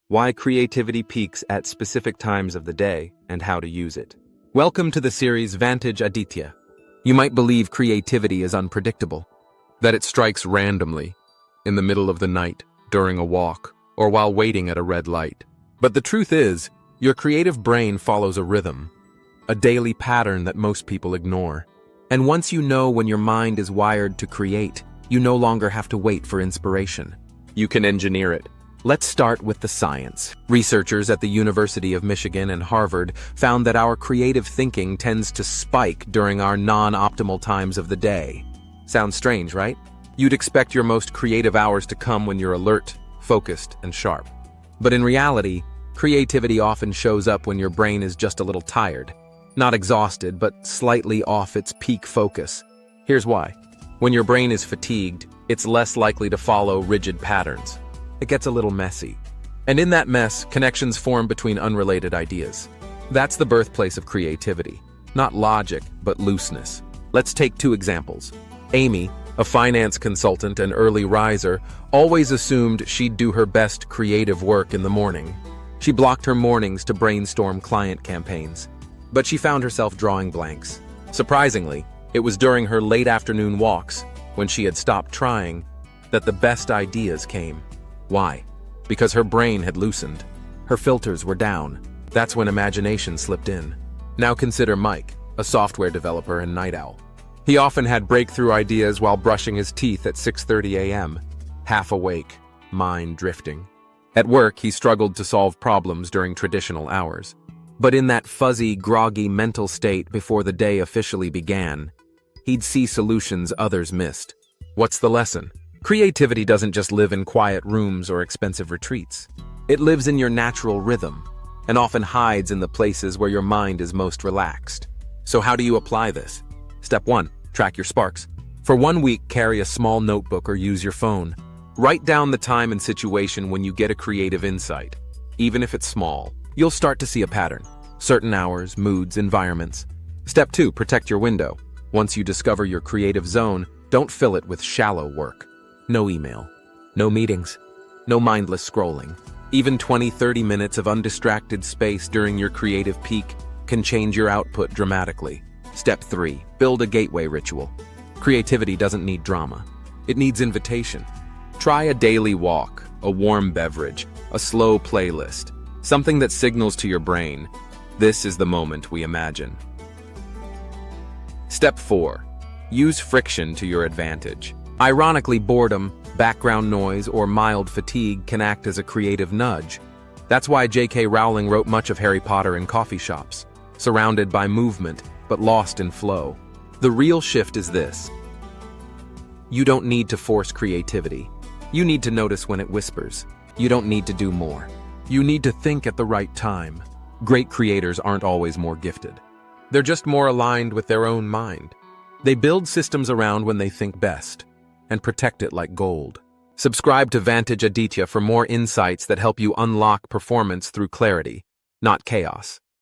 why creativity peaks at specific times of the day, and how to use it. Welcome to the series Vantage, Aditya. You might believe creativity is unpredictable, that it strikes randomly, in the middle of the night, during a walk, or while waiting at a red light. But the truth is, your creative brain follows a rhythm, a daily pattern that most people ignore. And once you know when your mind is wired to create, you no longer have to wait for inspiration. You can engineer it. Let's start with the science. Researchers at the University of Michigan and Harvard found that our creative thinking tends to spike during our non-optimal times of the day. Sounds strange, right? You'd expect your most creative hours to come when you're alert, focused, and sharp. But in reality, creativity often shows up when your brain is just a little tired. Not exhausted, but slightly off its peak focus. Here's why. When your brain is fatigued, it's less likely to follow rigid patterns. It gets a little messy. And in that mess, connections form between unrelated ideas. That's the birthplace of creativity. Not logic, but looseness. Let's take two examples. Amy, a finance consultant and early riser, always assumed she'd do her best creative work in the morning. She blocked her mornings to brainstorm client campaigns. But she found herself drawing blanks. Surprisingly, it was during her late afternoon walks, when she had stopped trying, that the best ideas came. Why? Because her brain had loosened. Her filters were down. That's when imagination slipped in. Now consider Mike, a software developer and night owl. He often had breakthrough ideas while brushing his teeth at 6:30 a.m., half awake, mind drifting. At work, he struggled to solve problems during traditional hours. But in that fuzzy, groggy mental state before the day officially began, he'd see solutions others missed. What's the lesson? Creativity doesn't just live in quiet rooms or expensive retreats. It lives in your natural rhythm, and often hides in the places where your mind is most relaxed. So how do you apply this? Step 1. Track your sparks. For 1 week, carry a small notebook or use your phone. Write down the time and situation when you get a creative insight. Even if it's small, you'll start to see a pattern. Certain hours, moods, environments. Step 2. Protect your window. Once you discover your creative zone, don't fill it with shallow work. No email, no meetings, no mindless scrolling. Even 20-30 minutes of undistracted space during your creative peak can change your output dramatically. Step 3. Build a gateway ritual. Creativity doesn't need drama. It needs invitation. Try a daily walk, a warm beverage, a slow playlist, something that signals to your brain, this is the moment we imagine. Step 4. Use friction to your advantage. Ironically, boredom, background noise, or mild fatigue can act as a creative nudge. That's why J.K. Rowling wrote much of Harry Potter in coffee shops, surrounded by movement, but lost in flow. The real shift is this. You don't need to force creativity. You need to notice when it whispers. You don't need to do more. You need to think at the right time. Great creators aren't always more gifted. They're just more aligned with their own mind. They build systems around when they think best, and protect it like gold. Subscribe to Vantage Aditya for more insights that help you unlock performance through clarity, not chaos.